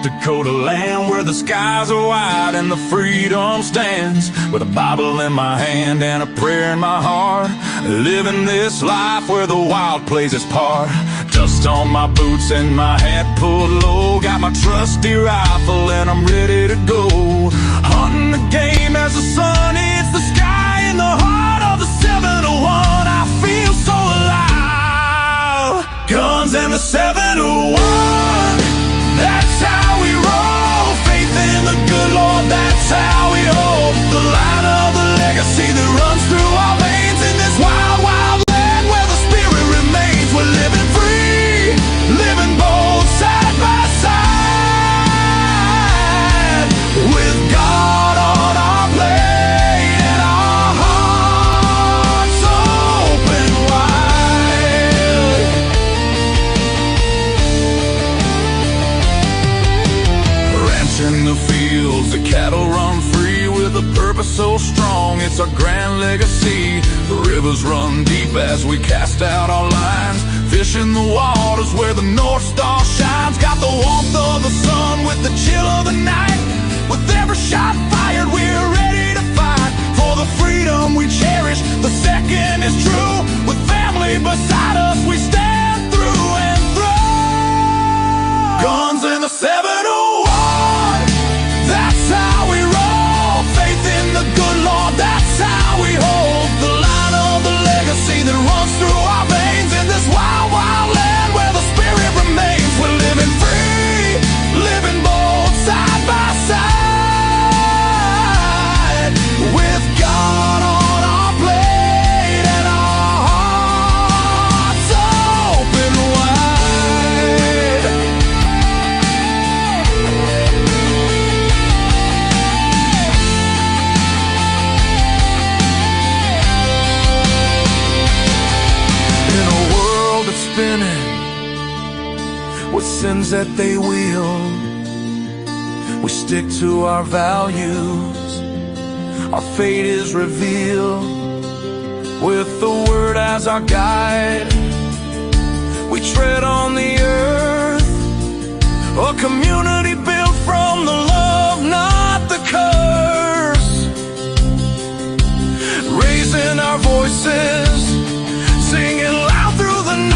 Dakota land where the skies are wide and the freedom stands. With a Bible in my hand and a prayer in my heart, living this life where the wild plays its part. Dust on my boots and my hat pulled low, got my trusty rifle and I'm ready to go. Hunting the game as the sun hits the sky in the heart of the 701. I feel so alive. Guns and the 701, that's how we roll. Faith in the good Lord, that's how we hold the line of the legacy that runs through our veins in this wild, wild land where the spirit remains. We're living free, living bold, side by side, with God on our plate and our hearts open wide. Ranch in the fields, the cattle run free with a purpose so strong, it's our grand legacy. The rivers run deep as we cast out our lines, fish in the waters where the North Star shines. Got the warmth of the sun with the chill of the night. With every shot fired, we're ready to fight for the freedom we cherish. The second is true. With family beside us, we stand through and through. Guns in the 701, that's how we roll. Faith in the good Lord, that's how we hold the line of the legacy that runs through our veins in this wild, wild land where the spirit remains. We're living free, living bold, side by side, with God on our plate and our hearts open wide. In a world that's spinning with sins that they wield, we stick to our values. Our fate is revealed with the word as our guide. We tread on the earth, a community built from the love, not the curse. Raising our voices, singing loud through the night,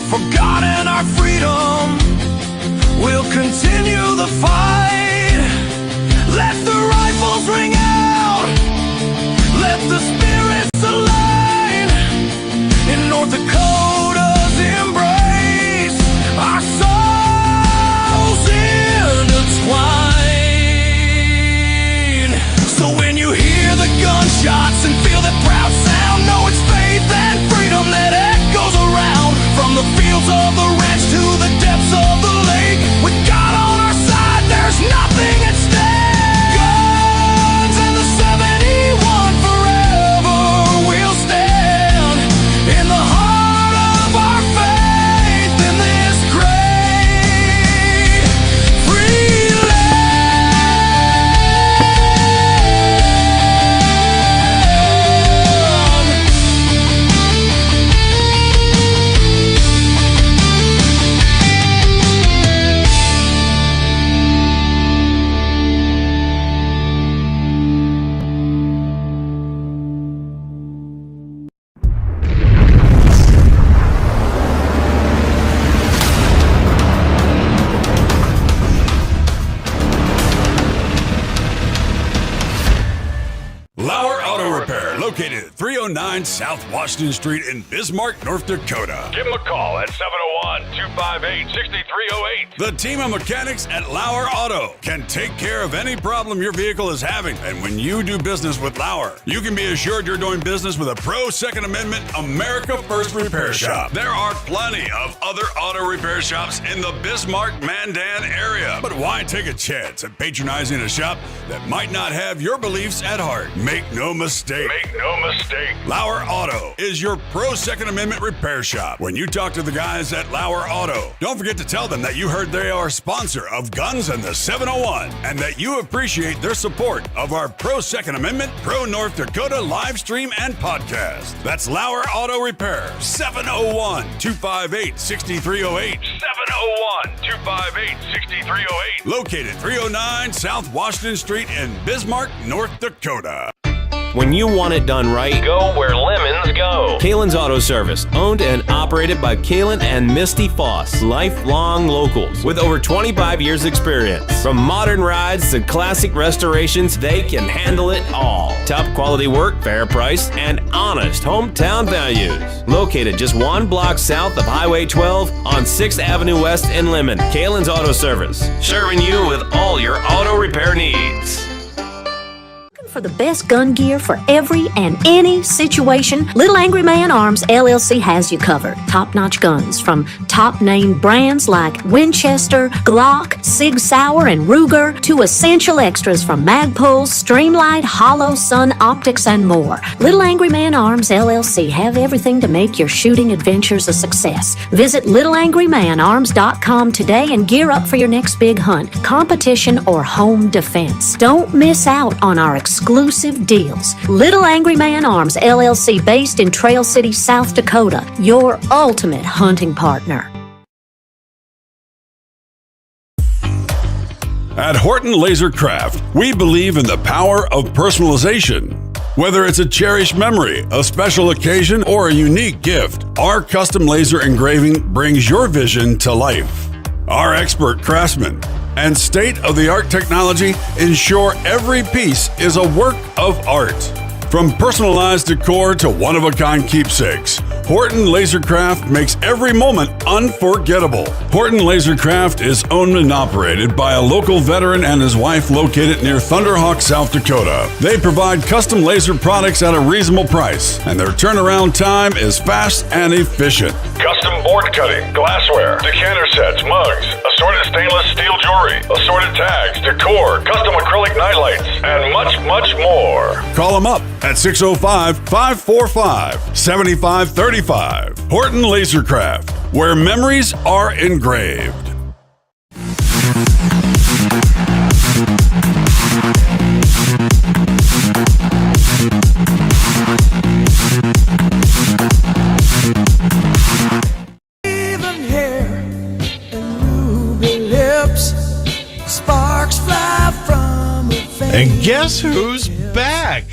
for God and our freedom, we'll continue the fight. Let the rifles ring out, let the spirits align. In North Dakota's embrace, our souls intertwine. So when you hear the gunshots and feel that proud sound, know it's faith and freedom that echoes around. From the fields of the ranch to the depths of the lake, with God on our side, there's nothing at stake. Guns and the 71 forever will stand in the heart of our faith in this great free LAUER Auto Repair, located at 309 South Washington Street in Bismarck, North Dakota. Give them a call at 701-258-6308. The team of mechanics at LAUER Auto can take care of any problem your vehicle is having. And when you do business with LAUER, you can be assured you're doing business with a pro Second Amendment America First repair shop. There are plenty of other auto repair shops in the Bismarck-Mandan area. But why take a chance at patronizing a shop that might not have your beliefs at heart? Make no mistake. Make no mistake, Lauer Auto is your pro Second Amendment repair shop. When you talk to the guys at Lauer Auto, don't forget to tell them that you heard they are a sponsor of Guns and the 701 and that you appreciate their support of our pro Second Amendment, pro North Dakota live stream and podcast. That's Lauer Auto Repair, 701-258-6308. 701-258-6308. Located 309 South Washington Street in Bismarck, North Dakota. When you want it done right, go where lemons go. Kalen's Auto Service, owned and operated by Kalen and Misty Foss, lifelong locals with over 25 years experience. From modern rides to classic restorations, they can handle it all. Top quality work, fair price, and honest hometown values. Located just one block south of Highway 12 on 6th Avenue West in Lemon. Kalen's Auto Service, serving you with all your auto repair needs. For the best gun gear for every and any situation, Little Angry Man Arms LLC has you covered. Top-notch guns from top-name brands like Winchester, Glock, Sig Sauer, and Ruger to essential extras from Magpul, Streamlight, Hollow, Sun Optics, and more. Little Angry Man Arms LLC have everything to make your shooting adventures a success. Visit littleangrymanarms.com today and gear up for your next big hunt, competition, or home defense. Don't miss out on our exclusive deals. Little Angry Man Arms LLC, based in Trail City, South Dakota, your ultimate hunting partner. At Horton Laser Craft, we believe in the power of personalization. Whether it's a cherished memory, a special occasion, or a unique gift, our custom laser engraving brings your vision to life. Our expert craftsmen and state-of-the-art technology ensure every piece is a work of art. From personalized decor to one-of-a-kind keepsakes, Horton Lasercraft makes every moment unforgettable. Horton Lasercraft is owned and operated by a local veteran and his wife located near Thunderhawk, South Dakota. They provide custom laser products at a reasonable price, and their turnaround time is fast and efficient. Custom board cutting, glassware, decanter sets, mugs, assorted stainless steel jewelry, assorted tags, decor, custom acrylic nightlights, and much, much more. Call them up at 605-545-7535. Horton Lasercraft, where memories are engraved. Even hair and ruby lips, sparks fly from her face. And guess who's back?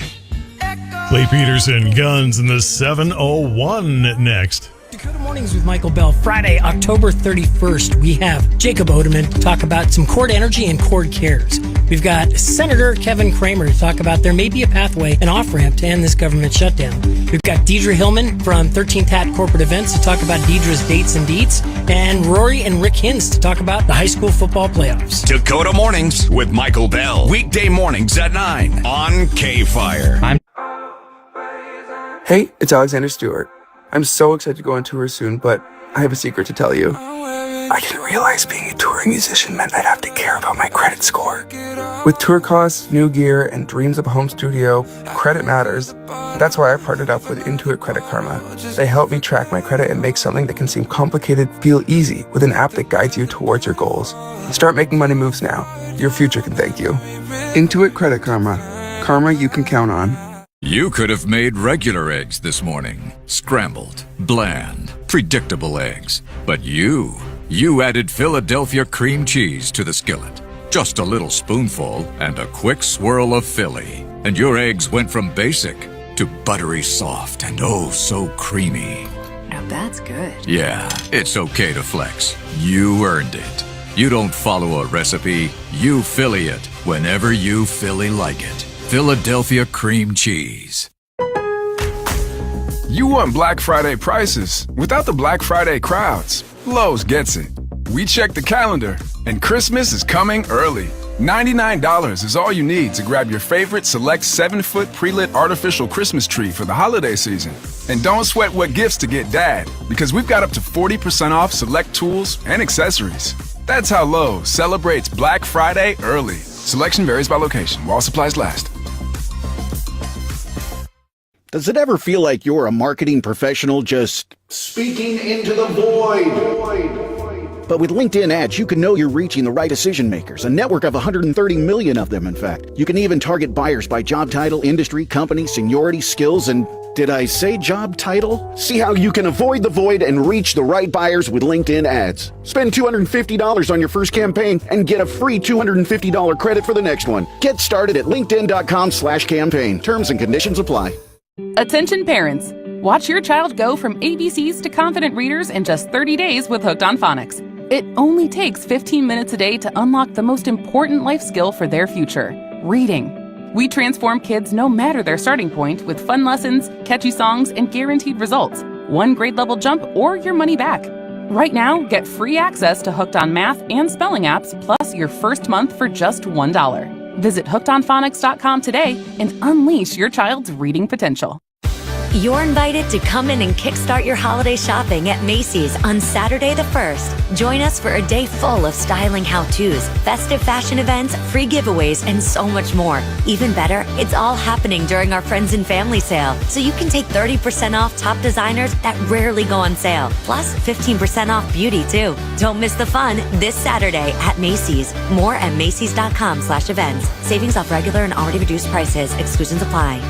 Clay Peterson, Guns and the 701 next. Dakota Mornings with Michael Bell. Friday, October 31st, we have Jacob Odeman to talk about some cord energy and cord cares. We've got Senator Kevin Kramer to talk about there may be a pathway, an off-ramp to end this government shutdown. We've got Deidre Hillman from 13th Hat Corporate Events to talk about Deidre's dates and deets, and Rory and Rick Hins to talk about the high school football playoffs. Dakota Mornings with Michael Bell. Weekday mornings at 9 on KFYR. Hey, it's Alexander Stewart. I'm so excited to go on tour soon, but I have a secret to tell you. I didn't realize being a touring musician meant I'd have to care about my credit score. With tour costs, new gear, and dreams of a home studio, credit matters. That's why I partnered up with Intuit Credit Karma. They help me track my credit and make something that can seem complicated feel easy with an app that guides you towards your goals. Start making money moves now. Your future can thank you. Intuit Credit Karma. Karma you can count on. You could have made regular eggs this morning. Scrambled, bland, predictable eggs. But you added Philadelphia cream cheese to the skillet. Just a little spoonful and a quick swirl of Philly. And your eggs went from basic to buttery soft and oh so creamy. Now that's good. Yeah, it's okay to flex. You earned it. You don't follow a recipe, you Philly it whenever you Philly like it. Philadelphia cream cheese. You want Black Friday prices without the Black Friday crowds. Lowe's gets it. We check the calendar, and Christmas is coming early. $99 is all you need to grab your favorite select 7-foot pre-lit artificial Christmas tree for the holiday season. And don't sweat what gifts to get Dad, because we've got up to 40% off select tools and accessories. That's how Lowe's celebrates Black Friday early. Selection varies by location, while supplies last. Does it ever feel like you're a marketing professional just speaking into the void? But with LinkedIn ads, you can know you're reaching the right decision makers, a network of 130 million of them, in fact. You can even target buyers by job title, industry, company, seniority, skills, and did I say job title? See how you can avoid the void and reach the right buyers with LinkedIn ads. Spend $250 on your first campaign and get a free $250 credit for the next one. Get started at linkedin.com/campaign. Terms and conditions apply. Attention parents. Watch your child go from ABCs to confident readers in just 30 days with Hooked on Phonics. It only takes 15 minutes a day to unlock the most important life skill for their future, reading. We transform kids no matter their starting point with fun lessons, catchy songs, and guaranteed results. One grade level jump or your money back. Right now, get free access to Hooked on Math and Spelling apps plus your first month for just $1. Visit hookedonphonics.com today and unleash your child's reading potential. You're invited to come in and kickstart your holiday shopping at Macy's on Saturday the 1st. Join us for a day full of styling how-tos, festive fashion events, free giveaways, and so much more. Even better, it's all happening during our Friends and Family sale, so you can take 30% off top designers that rarely go on sale, plus 15% off beauty too. Don't miss the fun this Saturday at Macy's. More at macys.com/events. Savings off regular and already reduced prices. Exclusions apply.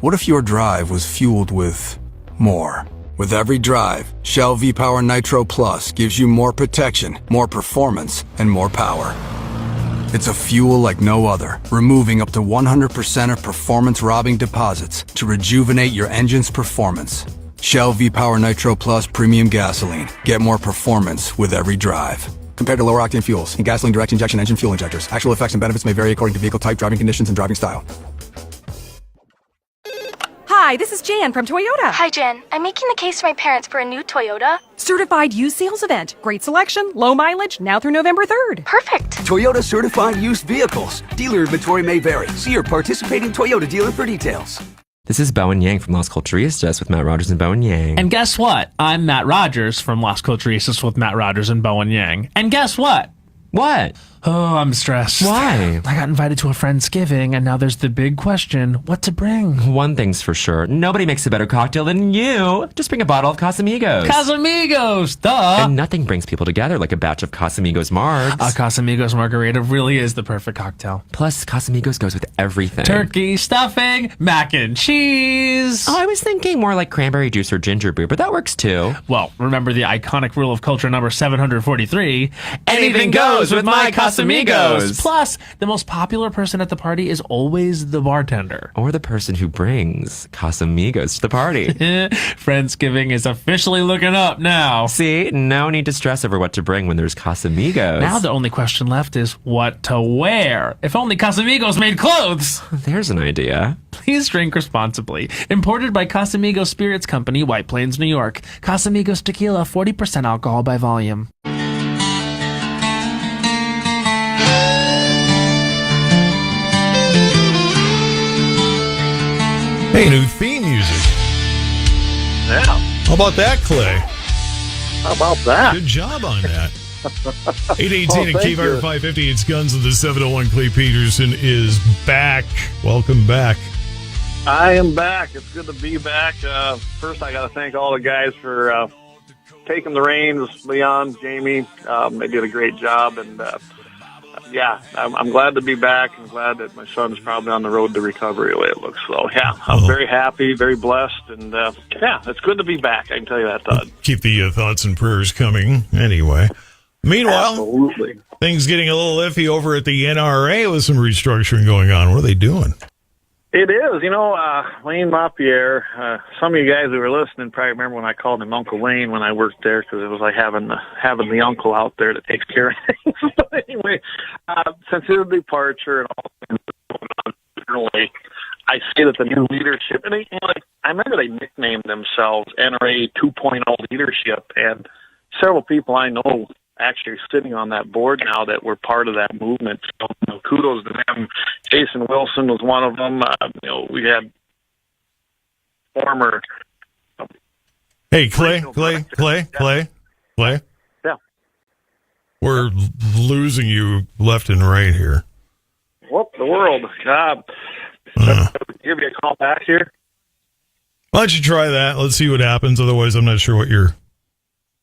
What if your drive was fueled with more? With every drive, Shell V-Power Nitro Plus gives you more protection, more performance, and more power. It's a fuel like no other, removing up to 100% of performance-robbing deposits to rejuvenate your engine's performance. Shell V-Power Nitro Plus Premium Gasoline. Get more performance with every drive. Compared to lower-octane fuels and gasoline direct injection engine fuel injectors, actual effects and benefits may vary according to vehicle type, driving conditions, and driving style. Hi, this is Jan from Toyota. Hi, Jen. I'm making the case to my parents for a new Toyota Certified used sales event. Great selection, low mileage, now through November 3rd. Perfect. Toyota certified used vehicles. Dealer inventory may vary. See your participating Toyota dealer for details. This is Bowen Yang from Las Culturistas with Matt Rogers and Bowen Yang. And guess what? I'm Matt Rogers from Las Culturistas with Matt Rogers and Bowen Yang. And guess what? What? Oh, I'm stressed. Why? I got invited to a Friendsgiving, and now there's the big question, what to bring? One thing's for sure. Nobody makes a better cocktail than you. Just bring a bottle of Casamigos. Casamigos, duh! And nothing brings people together like a batch of Casamigos margs. A Casamigos margarita really is the perfect cocktail. Plus, Casamigos goes with everything. Turkey, stuffing, mac and cheese. Oh, I was thinking more like cranberry juice or ginger brew, but that works too. Well, remember the iconic rule of culture number 743. Anything goes with my Casamigos. Plus, the most popular person at the party is always the bartender. Or the person who brings Casamigos to the party. Friendsgiving is officially looking up now. See, no need to stress over what to bring when there's Casamigos. Now the only question left is what to wear. If only Casamigos made clothes. There's an idea. Please drink responsibly. Imported by Casamigos Spirits Company, White Plains, New York. Casamigos Tequila, 40% alcohol by volume. Hey, new theme music. Yeah. How about that, Clay? How about that? Good job on that. 818 at KFYR 550. It's Guns of the 701. Clay Peterson is back. Welcome back. I am back. It's good to be back. First, I got to thank all the guys for taking the reins. Leon, Jamie, they did a great job. And yeah, I'm glad to be back. I'm glad that my son's probably on the road to recovery the way it looks. So, yeah, I'm very happy, very blessed. And, yeah, it's good to be back. I can tell you that, Todd. Keep the thoughts and prayers coming anyway. Meanwhile, absolutely. Things getting a little iffy over at the NRA with some restructuring going on. What are they doing? It is. You know, Wayne LaPierre, some of you guys who were listening probably remember when I called him Uncle Wayne when I worked there because it was like having the uncle out there that takes care of things. But anyway, since his departure and all things going on internally, I see that the new leadership, and I remember they nicknamed themselves NRA 2.0 leadership, and several people I know actually sitting on that board now that were part of that movement. So, kudos to them. Jason Wilson was one of them. We had former. Hey, Clay. Yeah. We're losing you left and right here. Whoop, the world. Give me a call back here. Why don't you try that? Let's see what happens. Otherwise, I'm not sure what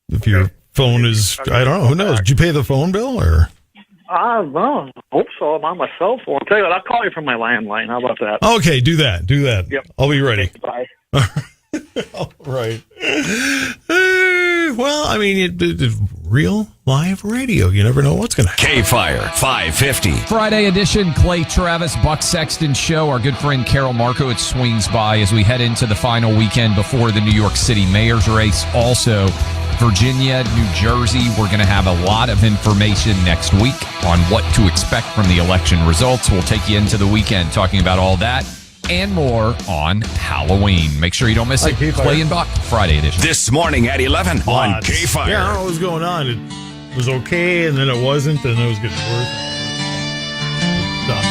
if your phone is. I don't know. Who knows? Did you pay the phone bill or? No, I hope so. I'm on my cell phone. I'll tell you what, I'll call you from my landline. How about that? Okay, do that. Yep. I'll be ready. Bye. All right. Well, I mean, it's real live radio. You never know what's going to happen. KFYR 550. Friday edition, Clay Travis, Buck Sexton show. Our good friend Carol Markowitz swings by as we head into the final weekend before the New York City mayor's race. Also, Virginia, New Jersey. We're going to have a lot of information next week on what to expect from the election results. We'll take you into the weekend talking about all that and more on Halloween. Make sure you don't miss it. Clay and Buck, Friday edition. This morning at 11 on KFYR. Yeah, I don't know what was going on. It was okay, and then it wasn't, and then it was getting worse. Stop.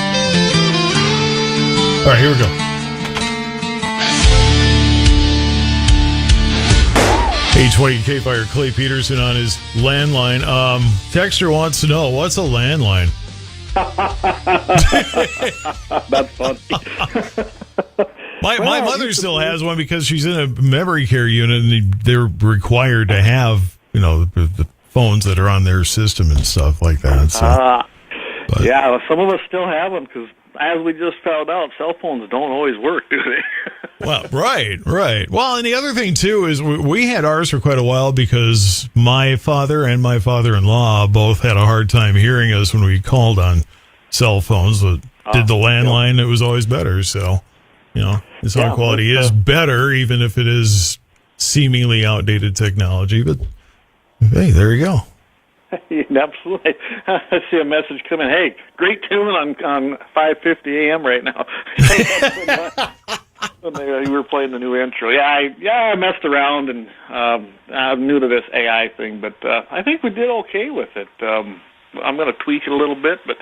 All right, here we go. 820 KFYR, Clay Peterson on his landline. Texter wants to know, what's a landline? That's funny. My mother still has one because she's in a memory care unit, and they're required to have, the phones that are on their system and stuff like that. So, yeah, well, some of us still have them because, as we just found out, cell phones don't always work, do they? Well, right. Well, and the other thing, too, is we had ours for quite a while because my father and my father-in-law both had a hard time hearing us when we called on cell phones. But did the landline, it was always better. So, the sound quality is better, even if it is seemingly outdated technology. But, hey, there you go. Absolutely. I see a message coming. Hey, great tune on 5:50 a.m. right now. We were playing the new intro. I messed around, and I'm new to this AI thing, but I think we did okay with it. I'm going to tweak it a little bit, but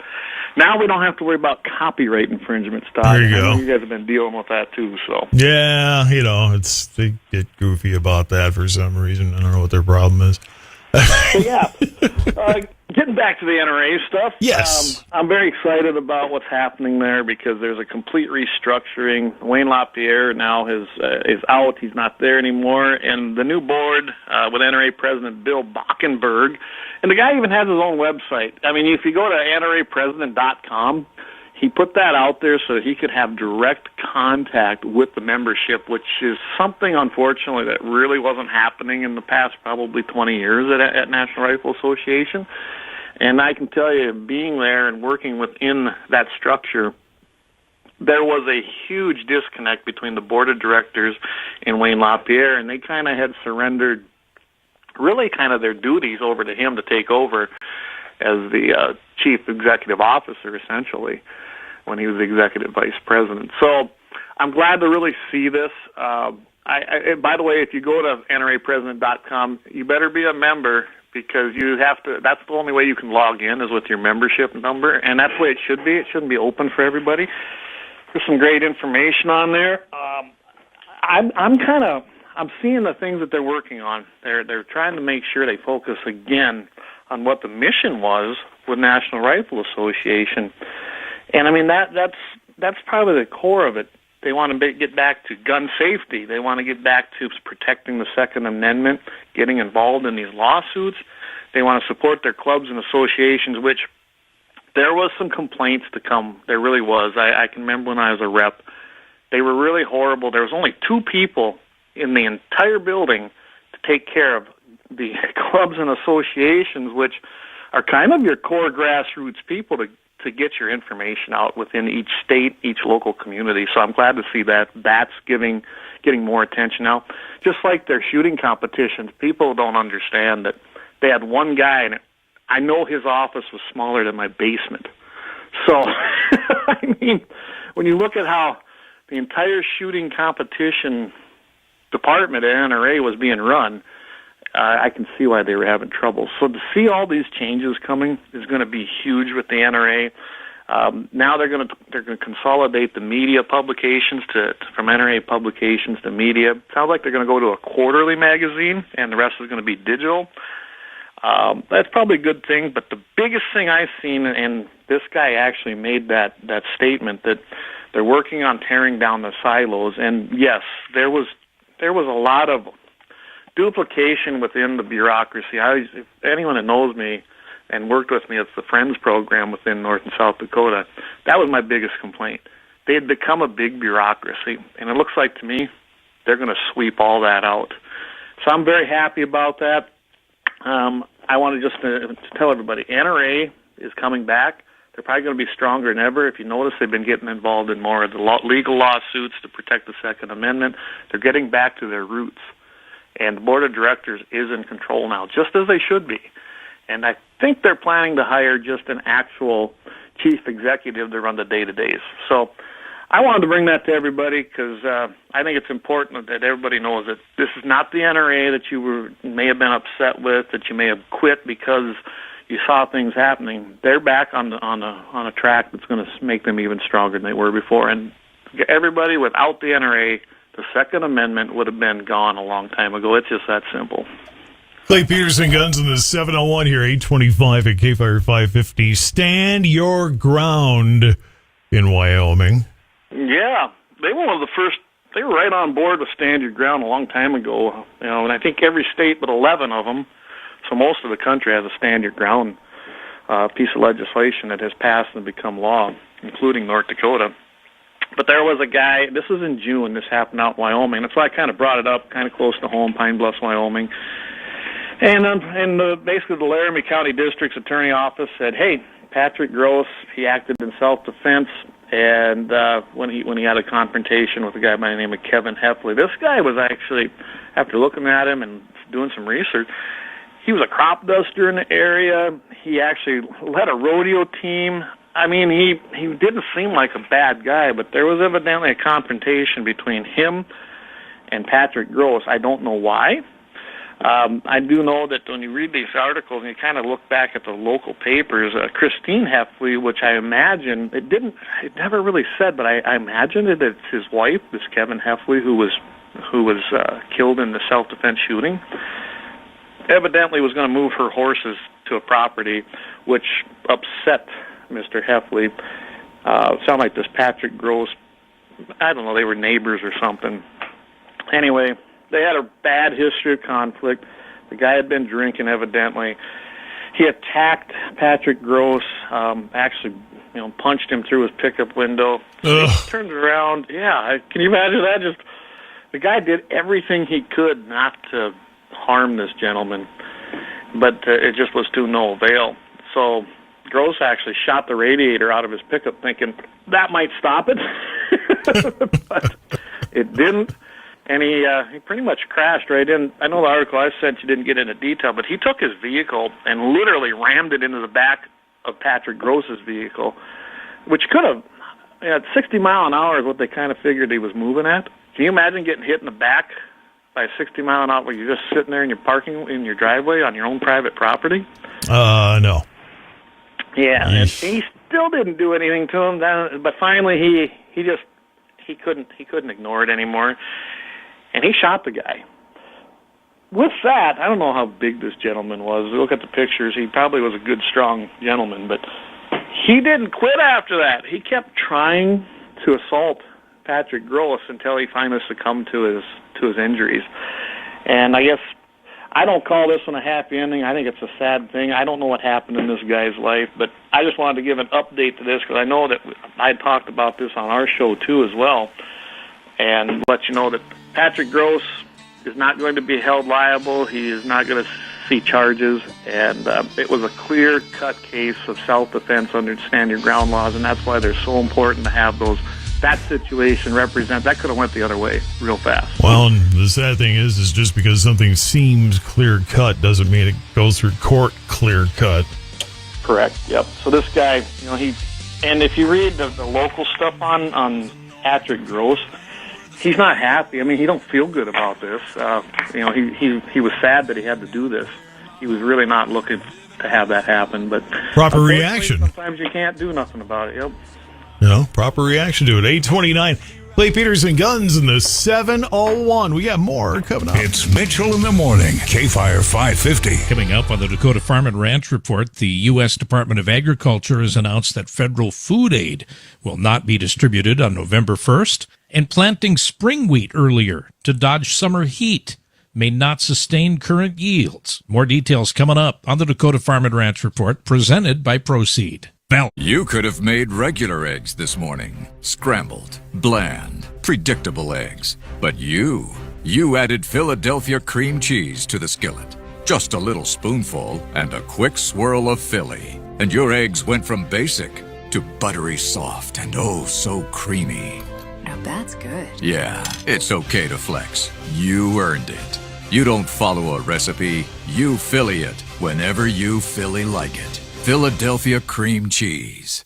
now we don't have to worry about copyright infringement stuff. There you go. You guys have been dealing with that too, so. Yeah, they get goofy about that for some reason. I don't know what their problem is. Getting back to the NRA stuff. Yes. I'm very excited about what's happening there because there's a complete restructuring. Wayne LaPierre now is out. He's not there anymore. And the new board with NRA President Bill Bockenberg, and the guy even has his own website. I mean, if you go to NRApresident.com, he put that out there so that he could have direct contact with the membership, which is something, unfortunately, that really wasn't happening in the past probably 20 years at National Rifle Association. And I can tell you, being there and working within that structure, there was a huge disconnect between the board of directors and Wayne LaPierre, and they kind of had surrendered really kind of their duties over to him to take over as the chief executive officer, essentially, when he was the executive vice president. So I'm glad to really see this. By the way, if you go to NRApresident.com, you better be a member because you have to. That's the only way you can log in is with your membership number, and that's the way it should be. It shouldn't be open for everybody. There's some great information on there. I'm seeing the things that they're working on. They're trying to make sure they focus again on what the mission was with National Rifle Association. And I mean that's probably the core of it. They want to get back to gun safety. They want to get back to protecting the Second Amendment, getting involved in these lawsuits. They want to support their clubs and associations, which there was some complaints to come. There really was. I can remember when I was a rep. They were really horrible. There was only 2 people in the entire building to take care of the clubs and associations, which are kind of your core grassroots people to get your information out within each state, each local community. So I'm glad to see that that's getting more attention now. Just like their shooting competitions, people don't understand that they had one guy, and I know his office was smaller than my basement. So, I mean, when you look at how the entire shooting competition department at NRA was being run, I can see why they were having trouble. So to see all these changes coming is going to be huge with the NRA. Now they're going to consolidate the media publications from NRA publications to media. Sounds like they're going to go to a quarterly magazine, and the rest is going to be digital. That's probably a good thing. But the biggest thing I've seen, and this guy actually made that statement, that They're working on tearing down the silos, and yes, there was a lot of duplication within the bureaucracy. If anyone that knows me and worked with me, it's the Friends program within North and South Dakota. That was my biggest complaint. They had become a big bureaucracy, and it looks like to me they're going to sweep all that out. So I'm very happy about that. I want to just tell everybody, NRA is coming back. They're probably going to be stronger than ever. If you notice, they've been getting involved in more of the legal lawsuits to protect the Second Amendment. They're getting back to their roots. And the board of directors is in control now, just as they should be. And I think they're planning to hire just an actual chief executive to run the day-to-days. So I wanted to bring that to everybody because I think it's important that everybody knows that this is not the NRA that you may have been upset with, that you may have quit because you saw things happening. They're back on a track that's going to make them even stronger than they were before. And everybody, without the NRA, the Second Amendment would have been gone a long time ago. It's just that simple. Clay Peterson, Guns in the 701 here, 825 at KFYR 550. Stand your ground in Wyoming. Yeah, they were one of the first. They were right on board with Stand Your Ground a long time ago. And I think every state but 11 of them, so most of the country, has a Stand Your Ground piece of legislation that has passed and become law, including North Dakota. But there was a guy, this was in June, this happened out in Wyoming. That's why I kind of brought it up, kind of close to home, Pine Bluffs, Wyoming. And basically the Laramie County District's Attorney Office said, hey, Patrick Gross, he acted in self-defense, and when he had a confrontation with a guy by the name of Kevin Heffley. This guy was actually, after looking at him and doing some research, he was a crop duster in the area. He actually led a rodeo team. I mean, he didn't seem like a bad guy, but there was evidently a confrontation between him and Patrick Gross. I don't know why. I do know that when you read these articles and you kind of look back at the local papers, Christine Heffley, which I imagine, it never really said, but I imagine that it's his wife, this Kevin Heffley, who was killed in the self-defense shooting, evidently was going to move her horses to a property, which upset Mr. Heffley. Sound like this Patrick Gross, I don't know, they were neighbors or something. Anyway, they had a bad history of conflict. The guy had been drinking, evidently. He attacked Patrick Gross, actually, punched him through his pickup window. So he turned around. Yeah, can you imagine that? Just the guy did everything he could not to harm this gentleman, but it just was to no avail. So Gross actually shot the radiator out of his pickup, thinking that might stop it, but it didn't. And he pretty much crashed right in. I know the article I sent you didn't get into detail, but he took his vehicle and literally rammed it into the back of Patrick Gross's vehicle, which could have, at 60 mile an hour is what they kind of figured he was moving at. Can you imagine getting hit in the back by 60 mile an hour where you're just sitting there in your parking in your driveway on your own private property? No. Yeah, and he still didn't do anything to him. But finally, he couldn't ignore it anymore. And he shot the guy. With that, I don't know how big this gentleman was. Look at the pictures. He probably was a good, strong gentleman, but he didn't quit after that. He kept trying to assault Patrick Gross until he finally succumbed to his injuries. And I guess I don't call this one a happy ending. I think it's a sad thing. I don't know what happened in this guy's life, but I just wanted to give an update to this because I know that I talked about this on our show too as well, and let you know that Patrick Gross is not going to be held liable. He is not going to see charges, and it was a clear-cut case of self-defense under Stand Your Ground laws, and that's why they're so important to have that situation represent. That could have went the other way real fast. Well, and the sad thing is just because something seems clear-cut doesn't mean it goes through court clear-cut. Correct, yep. So this guy, and if you read the local stuff on Patrick Gross, he's not happy. I mean, he don't feel good about this. He was sad that he had to do this. He was really not looking to have that happen. But proper reaction. Sometimes you can't do nothing about it. Yep. Proper reaction to it. 829. Clay Peters and Guns in the 701. We got more coming up. It's Mitchell in the Morning, KFYR 550. Coming up on the Dakota Farm and Ranch Report, the U.S. Department of Agriculture has announced that federal food aid will not be distributed on November 1st, and planting spring wheat earlier to dodge summer heat may not sustain current yields. More details coming up on the Dakota Farm and Ranch Report, presented by Proceed. You could have made regular eggs this morning. Scrambled, bland, predictable eggs. But you added Philadelphia cream cheese to the skillet. Just a little spoonful and a quick swirl of Philly. And your eggs went from basic to buttery soft and oh so creamy. Now that's good. Yeah, it's okay to flex. You earned it. You don't follow a recipe, you Philly it whenever you Philly like it. Philadelphia cream cheese.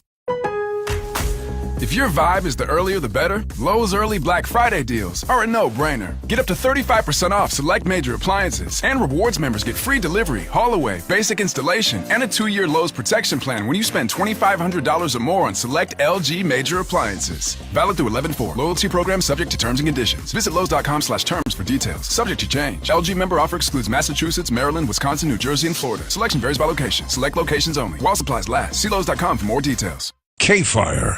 If your vibe is the earlier the better, Lowe's early Black Friday deals are a no-brainer. Get up to 35% off select major appliances, and rewards members get free delivery, haul-away, basic installation, and a 2-year Lowe's protection plan when you spend $2,500 or more on select LG major appliances. Valid through 11/4. Loyalty program subject to terms and conditions. Visit Lowe's.com/terms for details. Subject to change. LG member offer excludes Massachusetts, Maryland, Wisconsin, New Jersey, and Florida. Selection varies by location. Select locations only. While supplies last. See Lowe's.com for more details. KFYR.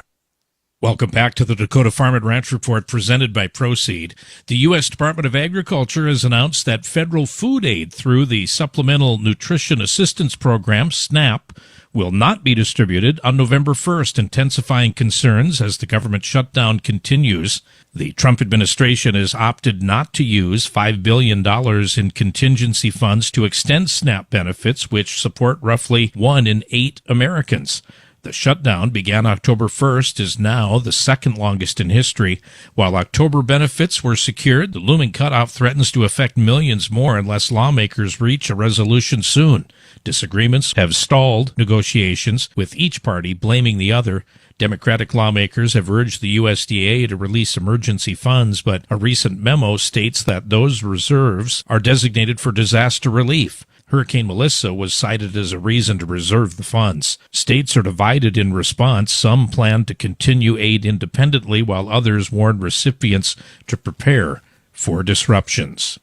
Welcome back to the Dakota Farm and Ranch Report, presented by Proceed. The U.S. Department of Agriculture has announced that federal food aid through the Supplemental Nutrition Assistance Program, SNAP, will not be distributed on November 1st, intensifying concerns as the government shutdown continues. The Trump administration has opted not to use $5 billion in contingency funds to extend SNAP benefits, which support roughly 1 in 8 Americans. The shutdown began October 1st, is now the second longest in history. While October benefits were secured, the looming cutoff threatens to affect millions more unless lawmakers reach a resolution soon. Disagreements have stalled negotiations, with each party blaming the other. Democratic lawmakers have urged the USDA to release emergency funds, but a recent memo states that those reserves are designated for disaster relief. Hurricane Melissa was cited as a reason to reserve the funds. States are divided in response. Some plan to continue aid independently, while others warn recipients to prepare for disruptions.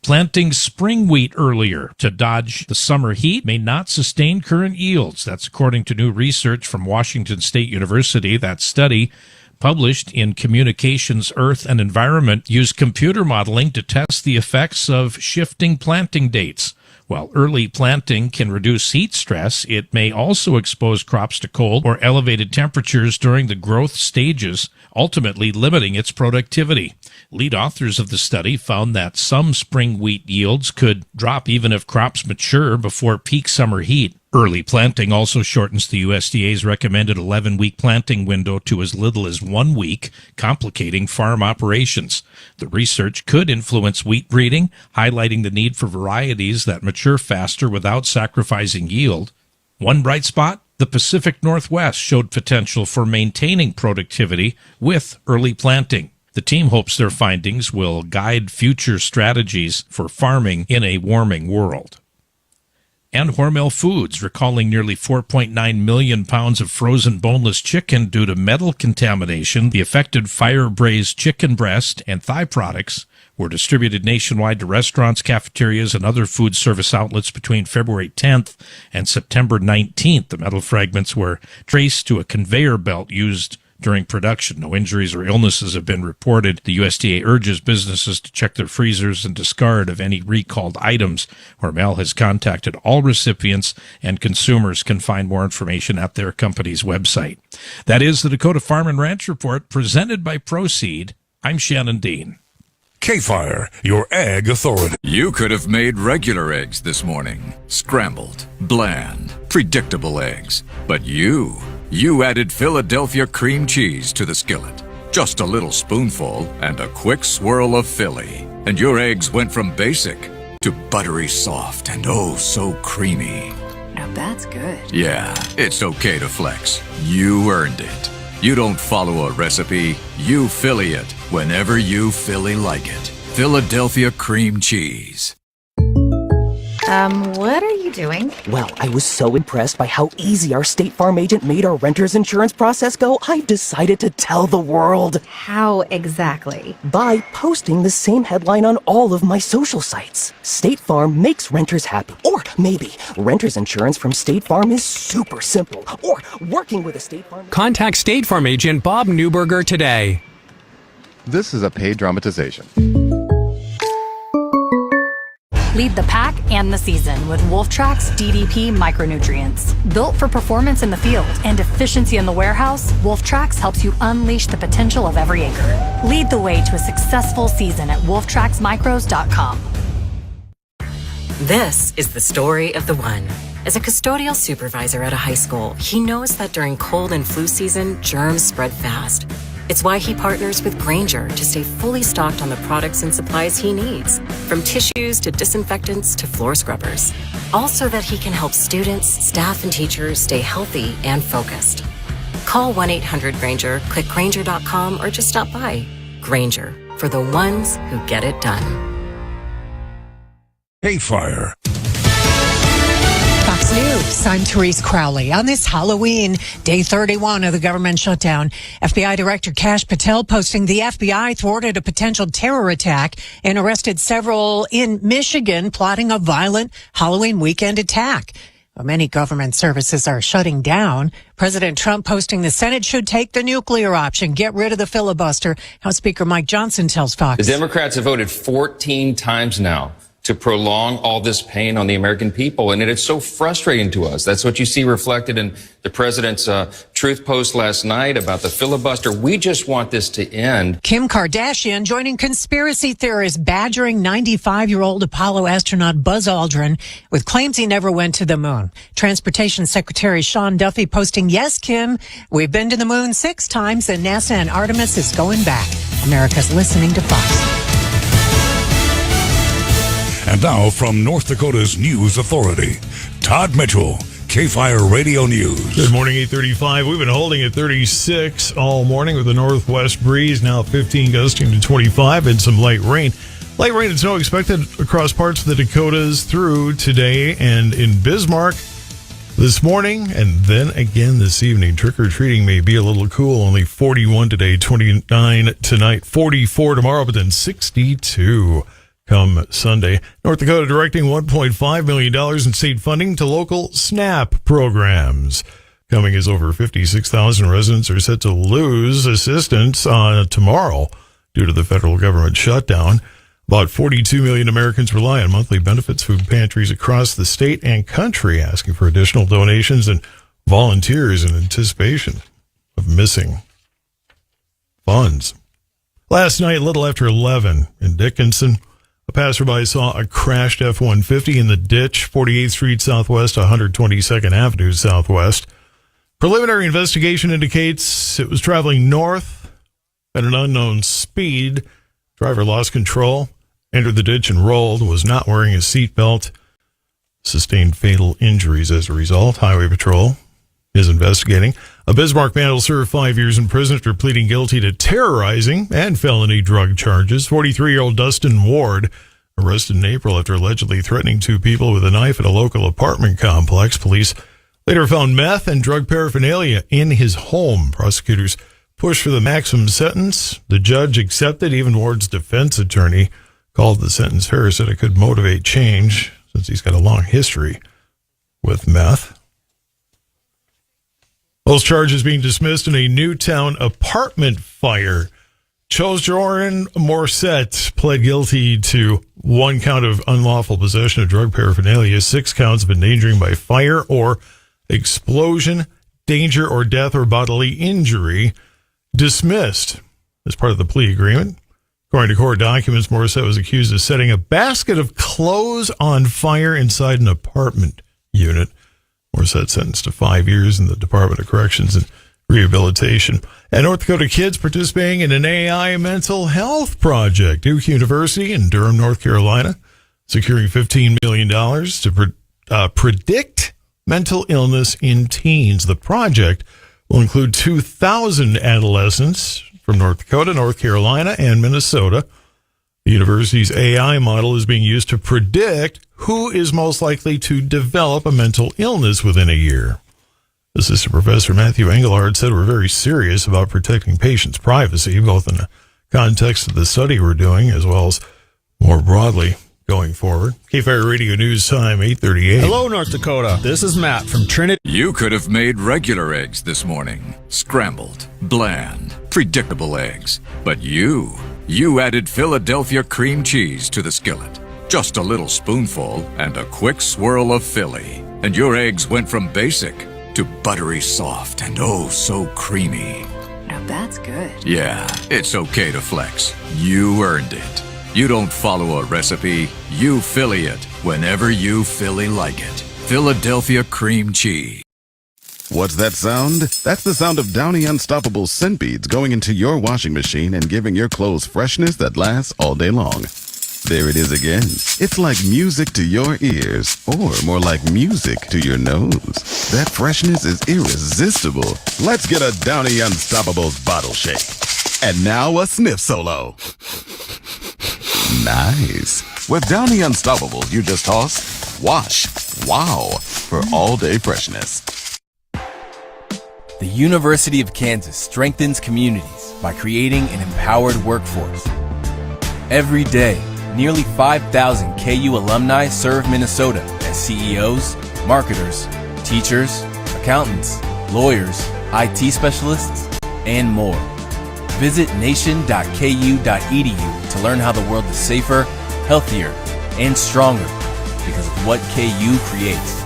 Planting spring wheat earlier to dodge the summer heat may not sustain current yields. That's according to new research from Washington State University. That study, published in Communications, Earth, and Environment, used computer modeling to test the effects of shifting planting dates. While early planting can reduce heat stress, it may also expose crops to cold or elevated temperatures during the growth stages, ultimately limiting its productivity. Lead authors of the study found that some spring wheat yields could drop even if crops mature before peak summer heat. Early planting also shortens the USDA's recommended 11-week planting window to as little as 1 week, complicating farm operations. The research could influence wheat breeding, highlighting the need for varieties that mature faster without sacrificing yield. One bright spot, the Pacific Northwest showed potential for maintaining productivity with early planting. The team hopes their findings will guide future strategies for farming in a warming world. And Hormel Foods recalling nearly 4.9 million pounds of frozen boneless chicken due to metal contamination. The affected fire-braised chicken breast and thigh products were distributed nationwide to restaurants, cafeterias, and other food service outlets between February 10th and September 19th. The metal fragments were traced to a conveyor belt used during production. No injuries or illnesses have been reported. The USDA urges businesses to check their freezers and discard of any recalled items. Hormel has contacted all recipients, and consumers can find more information at their company's website. That is the Dakota Farm and Ranch Report, presented by Proceed. I'm Shannon Dean. KFYR, your ag authority. You could have made regular eggs this morning. Scrambled, bland, predictable eggs. But you added Philadelphia cream cheese to the skillet. Just a little spoonful and a quick swirl of Philly. And your eggs went from basic to buttery soft and oh so creamy. Now that's good. Yeah, it's okay to flex. You earned it. You don't follow a recipe, you Philly it whenever you Philly like it. Philadelphia cream cheese. What are you doing? Well, I was so impressed by how easy our State Farm agent made our renter's insurance process go, I decided to tell the world. How exactly? By posting the same headline on all of my social sites. State Farm makes renters happy. Or maybe renter's insurance from State Farm is super simple. Or working with a State Farm... Contact State Farm agent Bob Newberger today. This is a paid dramatization. Lead the pack and the season with Wolftrack's DDP micronutrients. Built for performance in the field and efficiency in the warehouse, Wolftrack's helps you unleash the potential of every acre. Lead the way to a successful season at wolftracksmicros.com. This is the story of the one. As a custodial supervisor at a high school, he knows that during cold and flu season, germs spread fast. It's why he partners with Grainger to stay fully stocked on the products and supplies he needs, from tissues to disinfectants to floor scrubbers. All so that he can help students, staff, and teachers stay healthy and focused. Call 1-800-GRAINGER, click Grainger.com, or just stop by. Grainger, for the ones who get it done. KFYR. Fox News, I'm Therese Crowley. On this Halloween, day 31 of the government shutdown, FBI Director Kash Patel posting the FBI thwarted a potential terror attack and arrested several in Michigan plotting a violent Halloween weekend attack. Well, many government services are shutting down. President Trump posting the Senate should take the nuclear option, get rid of the filibuster. House Speaker Mike Johnson tells Fox. The Democrats have voted 14 times now to prolong all this pain on the American people. And it's so frustrating to us. That's what you see reflected in the president's truth post last night about the filibuster. We just want this to end. Kim Kardashian joining conspiracy theorists badgering 95-year-old Apollo astronaut Buzz Aldrin with claims he never went to the moon. Transportation Secretary Sean Duffy posting, yes, Kim, we've been to the moon 6 times and NASA and Artemis is going back. America's listening to Fox. And now from North Dakota's News Authority, Todd Mitchell, KFYR Radio News. Good morning, 8:35. We've been holding at 36 all morning with a northwest breeze, now 15 gusting to 25 and some light rain. Light rain and snow expected across parts of the Dakotas through today and in Bismarck this morning and then again this evening. Trick-or-treating may be a little cool, only 41 today, 29 tonight, 44 tomorrow, but then 62 come Sunday. North Dakota directing $1.5 million in state funding to local SNAP programs. Coming as over 56,000 residents are set to lose assistance tomorrow due to the federal government shutdown. About 42 million Americans rely on monthly benefits food pantries across the state and country, asking for additional donations and volunteers in anticipation of missing funds. Last night, a little after 11 in Dickinson, a passerby saw a crashed F-150 in the ditch, 48th Street Southwest, 122nd Avenue Southwest. Preliminary investigation indicates it was traveling north at an unknown speed. Driver lost control, entered the ditch and rolled, was not wearing a seatbelt, sustained fatal injuries as a result. Highway Patrol is investigating. A Bismarck man will serve 5 years in prison after pleading guilty to terrorizing and felony drug charges. 43-year-old Dustin Ward, arrested in April after allegedly threatening 2 people with a knife at a local apartment complex. Police later found meth and drug paraphernalia in his home. Prosecutors pushed for the maximum sentence. The judge accepted. Even Ward's defense attorney called the sentence fair, said it could motivate change since he's got a long history with meth. Those charges being dismissed in a Newtown apartment fire. Joran Morissette pled guilty to 1 count of unlawful possession of drug paraphernalia, 6 counts of endangering by fire or explosion, danger or death or bodily injury, dismissed as part of the plea agreement. According to court documents, Morissette was accused of setting a basket of clothes on fire inside an apartment unit. Morissette sentenced to 5 years in the Department of Corrections and Rehabilitation. And North Dakota kids participating in an AI mental health project. Duke University in Durham, North Carolina, securing $15 million to predict mental illness in teens. The project will include 2,000 adolescents from North Dakota, North Carolina, and Minnesota. The university's AI model is being used to predict who is most likely to develop a mental illness within a year. Assistant Professor Matthew Engelhard said we're very serious about protecting patients' privacy, both in the context of the study we're doing as well as more broadly going forward. KFYR Radio News Time, 8:38. Hello, North Dakota. This is Matt from Trinity. You could have made regular eggs this morning. Scrambled, bland, predictable eggs. But you added Philadelphia cream cheese to the skillet. Just a little spoonful and a quick swirl of Philly. And your eggs went from basic to buttery soft and oh so creamy. Now that's good. Yeah, it's okay to flex. You earned it. You don't follow a recipe, you Philly it whenever you Philly like it. Philadelphia cream cheese. What's that sound? That's the sound of Downy Unstoppable scent beads going into your washing machine and giving your clothes freshness that lasts all day long. There it is again. It's like music to your ears, or more like music to your nose. That freshness is irresistible. Let's get a Downy Unstoppables bottle shake. And now a sniff solo. Nice. With Downy Unstoppables, you just toss, wash, wow, for all-day freshness. The University of Kansas strengthens communities by creating an empowered workforce. Every day, nearly 5,000 KU alumni serve Minnesota as CEOs, marketers, teachers, accountants, lawyers, IT specialists, and more. Visit nation.ku.edu to learn how the world is safer, healthier, and stronger because of what KU creates.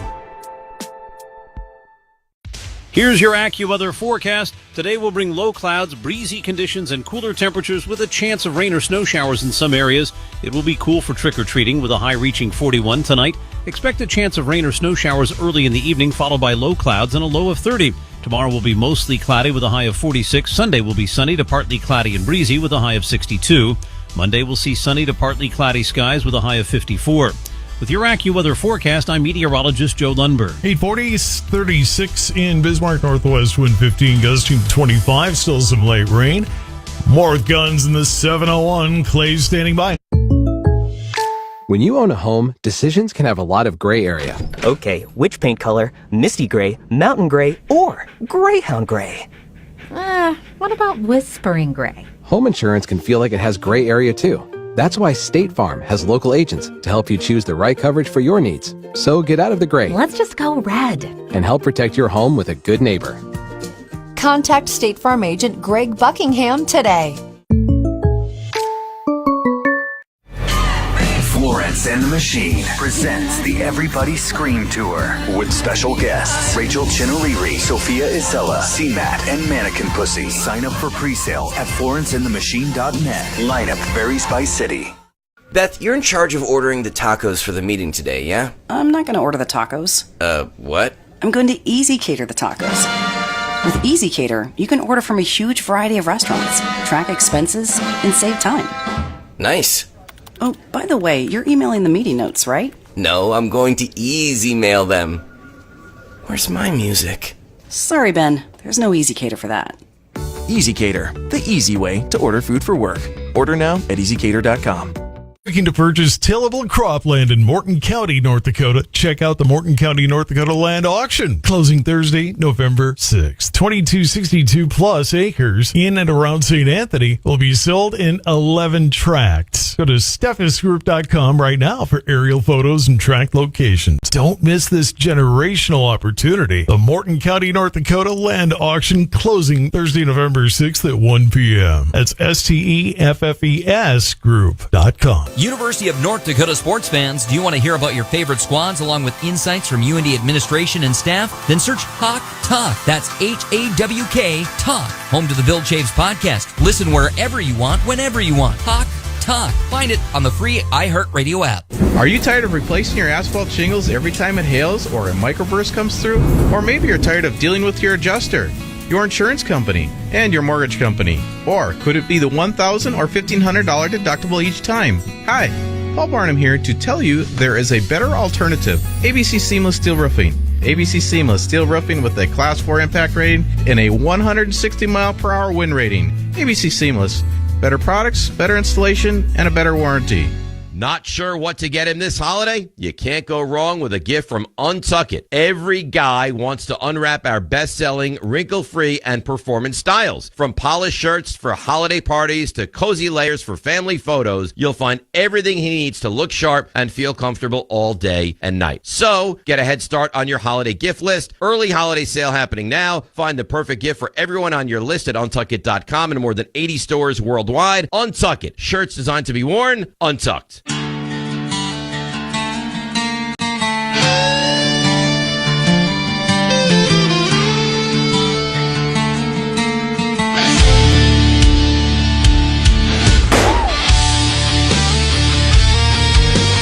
Here's your AccuWeather forecast. Today will bring low clouds, breezy conditions, and cooler temperatures with a chance of rain or snow showers in some areas. It will be cool for trick-or-treating with a high reaching 41 tonight. Expect a chance of rain or snow showers early in the evening, followed by low clouds and a low of 30. Tomorrow will be mostly cloudy with a high of 46. Sunday will be sunny to partly cloudy and breezy with a high of 62. Monday will see sunny to partly cloudy skies with a high of 54. With your AccuWeather forecast, I'm meteorologist Joe Lundberg. 840, 36 in Bismarck, northwest wind 15, gusting 25, still some light rain. More with guns in the 701. Clay's standing by. When you own a home, decisions can have a lot of gray area. Okay, which paint color? Misty gray, mountain gray, or greyhound gray? What about whispering gray? Home insurance can feel like it has gray area too. That's why State Farm has local agents to help you choose the right coverage for your needs. So get out of the gray. Let's just go red. And help protect your home with a good neighbor. Contact State Farm agent Greg Buckingham today. Florence and the Machine presents the Everybody Scream Tour with special guests Rachel Chinoliri, Sophia Isella, C-Mat, and Mannequin Pussy. Sign up for pre-sale at florenceandthemachine.net. Lineup varies by city. Beth, you're in charge of ordering the tacos for the meeting today, yeah? I'm not going to order the tacos. What? I'm going to Easy Cater the tacos. With Easy Cater, you can order from a huge variety of restaurants, track expenses, and save time. Nice. Oh, by the way, you're emailing the meeting notes, right? No, I'm going to easy mail them. Where's my music? Sorry, Ben. There's no Easy Cater for that. Easy Cater, the easy way to order food for work. Order now at easycater.com. Looking to purchase tillable cropland in Morton County, North Dakota? Check out the Morton County, North Dakota land auction. Closing Thursday, November 6th. 2262 plus acres in and around St. Anthony will be sold in 11 tracts. Go to steffnesgroup.com right now for aerial photos and tract locations. Don't miss this generational opportunity. The Morton County, North Dakota land auction closing Thursday, November 6th at 1 p.m. That's steffesgroup.com. University of North Dakota sports fans, do you want to hear about your favorite squads along with insights from UND administration and staff? Then search Hawk Talk. That's Hawk Talk. Home to the Bill Chaves podcast. Listen wherever you want, whenever you want. Hawk Talk. Find it on the free iHeartRadio app. Are you tired of replacing your asphalt shingles every time it hails or a microburst comes through? Or maybe you're tired of dealing with your adjuster, your insurance company, and your mortgage company. Or could it be the $1,000 or $1,500 deductible each time? Hi, Paul Barnum here to tell you there is a better alternative. ABC Seamless Steel Roofing. ABC Seamless Steel Roofing with a Class 4 impact rating and a 160 mile per hour wind rating. ABC Seamless. better products, better installation, and a better warranty. Not sure what to get him this holiday? You can't go wrong with a gift from Untuck It. Every guy wants to unwrap our best-selling, wrinkle-free, and performance styles. From polished shirts for holiday parties to cozy layers for family photos, you'll find everything he needs to look sharp and feel comfortable all day and night. So, get a head start on your holiday gift list. Early holiday sale happening now. Find the perfect gift for everyone on your list at untuckit.com and more than 80 stores worldwide. Untuck It. Shirts designed to be worn, untucked.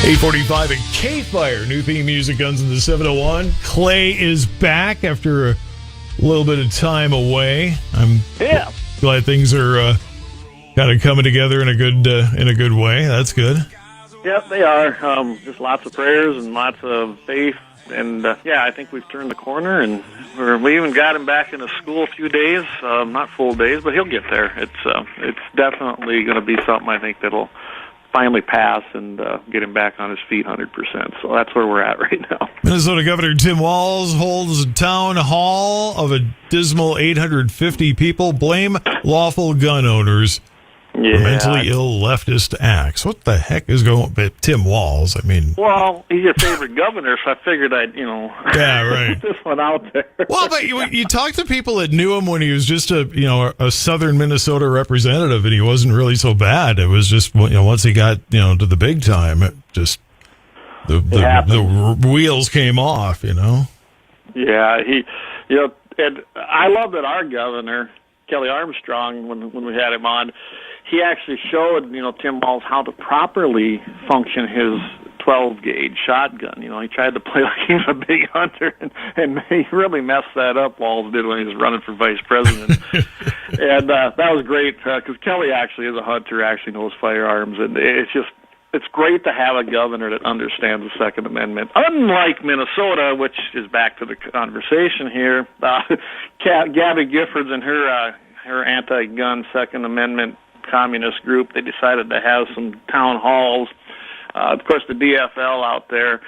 8:45 at KFYR. New theme music, Guns in the 701. Clay is back after a little bit of time away. I'm glad things are kind of coming together in a good way. That's good. Yep, they are. Just lots of prayers and lots of faith. And, I think we've turned the corner, and we even got him back into school a few days, not full days, but he'll get there. It's definitely going to be something I think that'll finally pass and get him back on his feet 100%. So that's where we're at right now. Minnesota Governor Tim Walz holds a town hall of a dismal 850 people. Blame lawful gun owners for mentally ill leftist acts. What the heck is going on? Tim Walz, I mean... Well, he's your favorite governor, so I figured I'd, Yeah, right. this one out there. Well, but you talk to people that knew him when he was just a southern Minnesota representative, and he wasn't really so bad. It was just, once he got, to the big time, it just... The wheels came off, Yeah, and I love that our governor, Kelly Armstrong, when we had him on, he actually showed, Tim Walz how to properly function his 12-gauge shotgun. He tried to play like he was a big hunter, and he really messed that up, Walz did, when he was running for vice president. And that was great, because Kelly actually is a hunter, actually knows firearms, and it's great to have a governor that understands the Second Amendment. Unlike Minnesota, which is back to the conversation here, Gabby Giffords and her anti-gun Second Amendment communist group, they decided to have some town halls. Of course, the DFL out there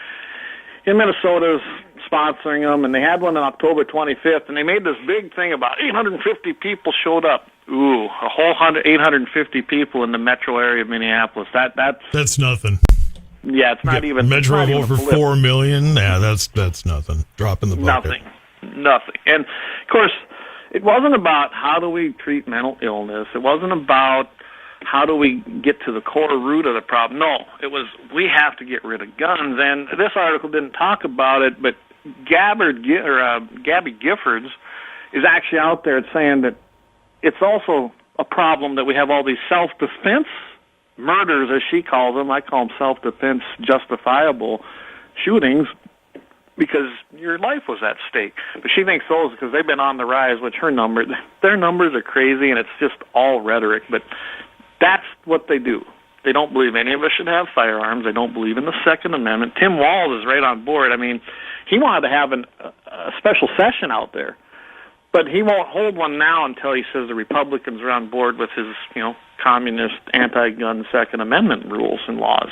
in Minnesota is sponsoring them, and they had one on October 25th, and they made this big thing about 850 people showed up. Ooh, a whole 850 people in the metro area of Minneapolis. That's nothing. Yeah, it's not even... Metro of over 4 million? Yeah, that's nothing. Drop in the bucket. Nothing. And, of course, it wasn't about how do we treat mental illness. It wasn't about how do we get to the core root of the problem. No, it was we have to get rid of guns. And this article didn't talk about it, but Gabby Giffords is actually out there saying that it's also a problem that we have all these self-defense murders, as she calls them. I call them self-defense justifiable shootings because your life was at stake. But she thinks those, because they've been on the rise, which their numbers are crazy, and it's just all rhetoric. But that's what they do. They don't believe any of us should have firearms. They don't believe in the Second Amendment. Tim Walz is right on board. I mean, he wanted to have a special session out there, but he won't hold one now until he says the Republicans are on board with his, communist anti-gun Second Amendment rules and laws.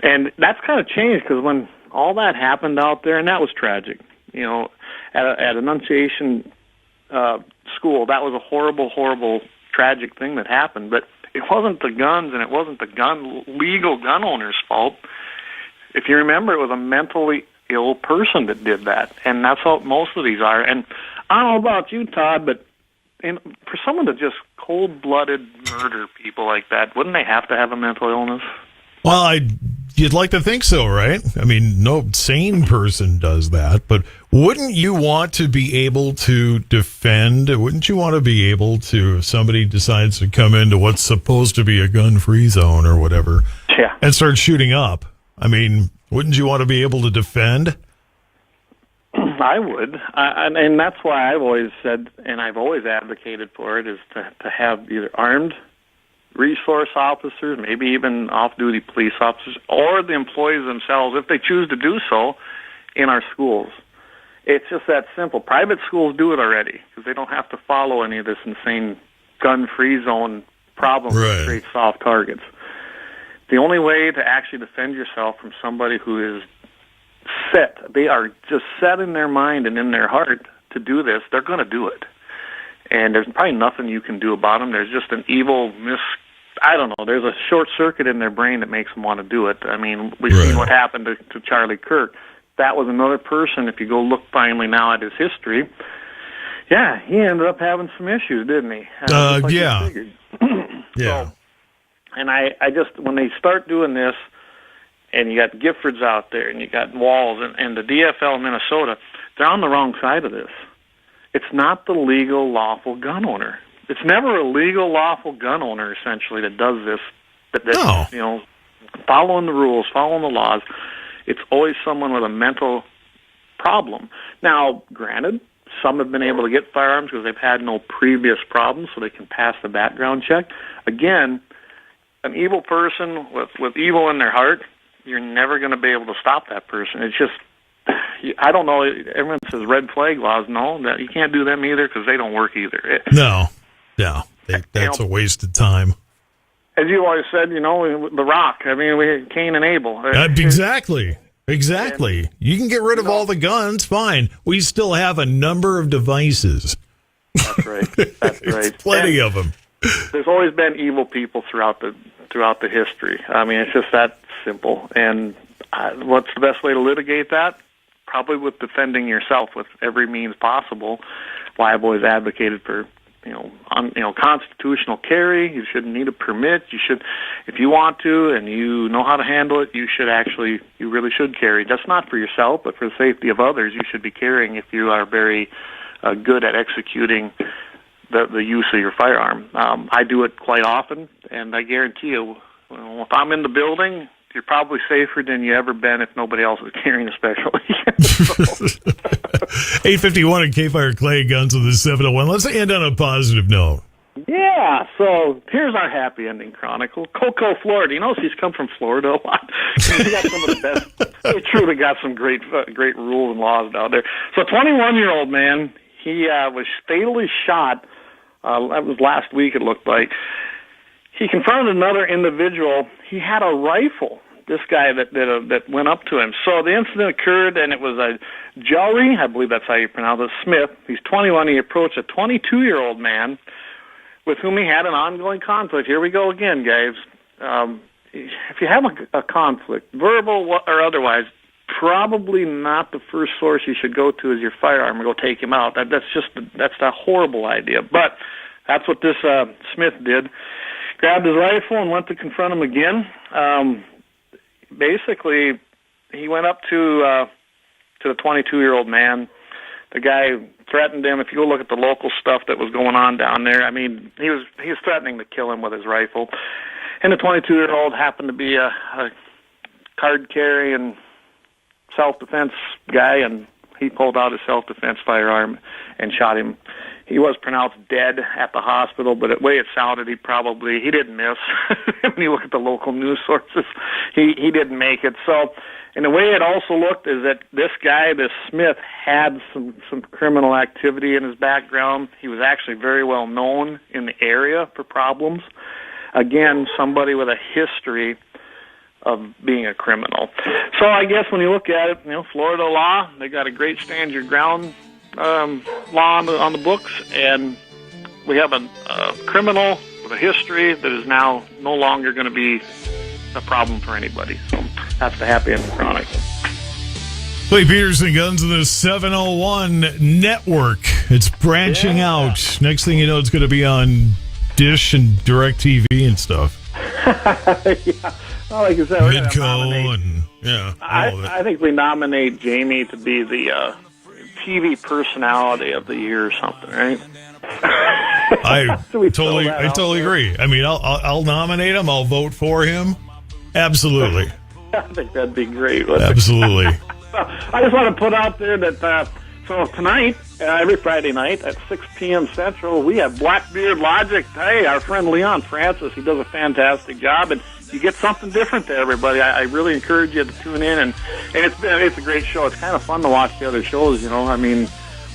And that's kind of changed, because when all that happened out there, and that was tragic, at Annunciation School, that was a horrible, horrible, tragic thing that happened. But it wasn't the guns, and it wasn't the legal gun owners' fault. If you remember, it was a mentally ill person that did that, and that's how most of these are. And I don't know about you, Todd, but for someone to just cold-blooded murder people like that, wouldn't they have to have a mental illness? Well, you'd like to think so, right? I mean, no sane person does that, but wouldn't you want to be able to defend? Wouldn't you want to be able to, if somebody decides to come into what's supposed to be a gun-free zone or whatever, and start shooting up? I mean, wouldn't you want to be able to defend? I would, and that's why I've always said, and I've always advocated for it, is to have either armed resource officers, maybe even off-duty police officers, or the employees themselves, if they choose to do so, in our schools. It's just that simple. Private schools do it already, because they don't have to follow any of this insane gun-free zone problems create soft targets. The only way to actually defend yourself from somebody who is set, they are just set in their mind and in their heart to do this, they're going to do it. And there's probably nothing you can do about them. There's just an evil I don't know, there's a short circuit in their brain that makes them want to do it. I mean, we've seen what happened to Charlie Kirk. That was another person, if you go look finally now at his history, yeah, he ended up having some issues, didn't he? Yeah. So, and I just, when they start doing this, and you got Giffords out there, and you got Walls, and the DFL Minnesota, they're on the wrong side of this. It's not the legal, lawful gun owner. It's never a legal, lawful gun owner, essentially, that does this, you know, following the rules, following the laws. It's always someone with a mental problem. Now, granted, some have been able to get firearms because they've had no previous problems, so they can pass the background check. Again, an evil person with evil in their heart, you're never going to be able to stop that person. It's just, I don't know, everyone says red flag laws. No, you can't do them either because they don't work either. No, that's a waste of time. As you always said, you know, The Rock. I mean, we had Cain and Abel. Exactly. You can get rid of all the guns, fine. We still have a number of devices. That's right. There's plenty of them. There's always been evil people throughout the history. I mean, it's just that simple. And what's the best way to litigate that? Probably with defending yourself with every means possible. Why I've always advocated for constitutional carry. You shouldn't need a permit. You should, if you want to and you know how to handle it, you really should carry. That's not for yourself, but for the safety of others. You should be carrying if you are very good at executing the use of your firearm. I do it quite often, and I guarantee you, if I'm in the building, you're probably safer than you ever been if nobody else is carrying, especially. 851 at KFYR Clay Guns with the 701. Let's end on a positive note. Yeah, so here's our happy ending chronicle. Cocoa, Florida. You know, she's come from Florida a lot. She got some of the best. They truly got some great rules and laws down there. So, 21-year-old man, he was fatally shot. That was last week, it looked like. He confronted another individual. He had a rifle, this guy that went up to him. So the incident occurred, and it was a Jolly, I believe that's how you pronounce it, Smith. He's 21. He approached a 22-year-old man with whom he had an ongoing conflict. Here we go again, guys. If you have a conflict, verbal or otherwise, probably not the first source you should go to is your firearm and go take him out. That's a horrible idea. But that's what this Smith did. Grabbed his rifle and went to confront him again. Basically, he went up to the 22-year-old man. The guy threatened him. If you go look at the local stuff that was going on down there, I mean, he was threatening to kill him with his rifle. And the 22-year-old happened to be a card-carrying self-defense guy, and he pulled out his self-defense firearm and shot him. He was pronounced dead at the hospital, but the way it sounded, he didn't miss. When you look at the local news sources, he didn't make it. So, and the way it also looked is that this guy, this Smith, had some criminal activity in his background. He was actually very well known in the area for problems. Again, somebody with a history of being a criminal. So I guess when you look at it, Florida law, they got a great stand your ground law on the books, and we have a criminal with a history that is now no longer going to be a problem for anybody. So that's the happy ending chronicle. Clay Peterson Guns in the 701 network. It's branching out. Next thing you know, it's going to be on Dish and DirecTV and stuff. Yeah. Well, like I said, Midco I think we nominate Jamie to be the TV personality of the year or something, right? I totally agree. I mean, I'll nominate him. I'll vote for him. Absolutely. I think that'd be great. Absolutely. I just want to put out there that so tonight, every Friday night at 6 p.m. Central, we have Blackbeard Logic. Hey, our friend Leon Francis, he does a fantastic job, and you get something different there, everybody. I really encourage you to tune in, and it's a great show. It's kind of fun to watch the other shows, I mean,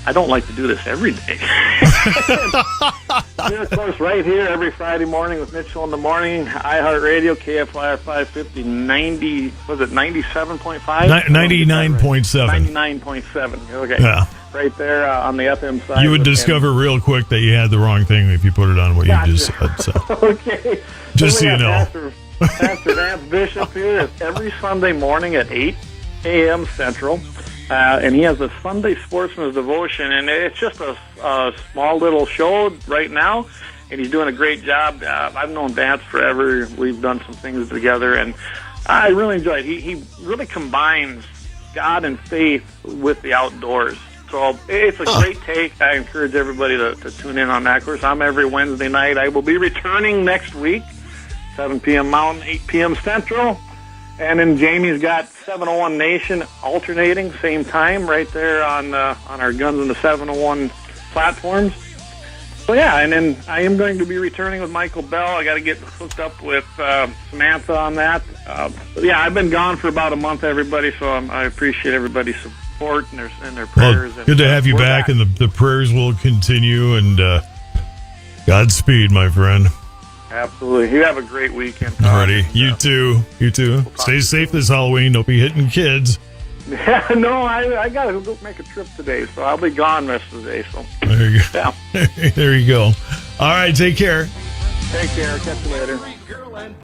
I don't like to do this every day. Of course, right here every Friday morning with Mitchell in the morning, iHeartRadio, KFYR 550, 97.5? 99.7. 99.7, okay. Yeah. Right there on the FM side. You would discover real quick that you had the wrong thing if you put it on what you just said. So. Okay. Just so you know. Pastor Vance Bishop here is every Sunday morning at 8 a.m. Central. And he has a Sunday Sportsman's Devotion, and it's just a small little show right now, and he's doing a great job. I've known Vance forever. We've done some things together, and I really enjoy it. He really combines God and faith with the outdoors. So it's a great take. I encourage everybody to tune in on that. Of course, I'm every Wednesday night. I will be returning next week, 7 p.m. Mountain, 8 p.m. Central. And then Jamie's got 701 Nation alternating, same time, right there on our Guns in the 701 platforms. So, yeah, and then I am going to be returning with Michael Bell. I got to get hooked up with Samantha on that. But yeah, I've been gone for about a month, everybody, so I appreciate everybody's support and their prayers. Well, good to have you back, and the prayers will continue, and Godspeed, my friend. Absolutely. You have a great weekend. Alrighty. You too. You too. Stay safe this Halloween. Don't be hitting kids. Yeah, no, I got to go make a trip today, so I'll be gone the rest of the day. So there you go. Yeah. There you go. All right. Take care. Take care. Catch you later.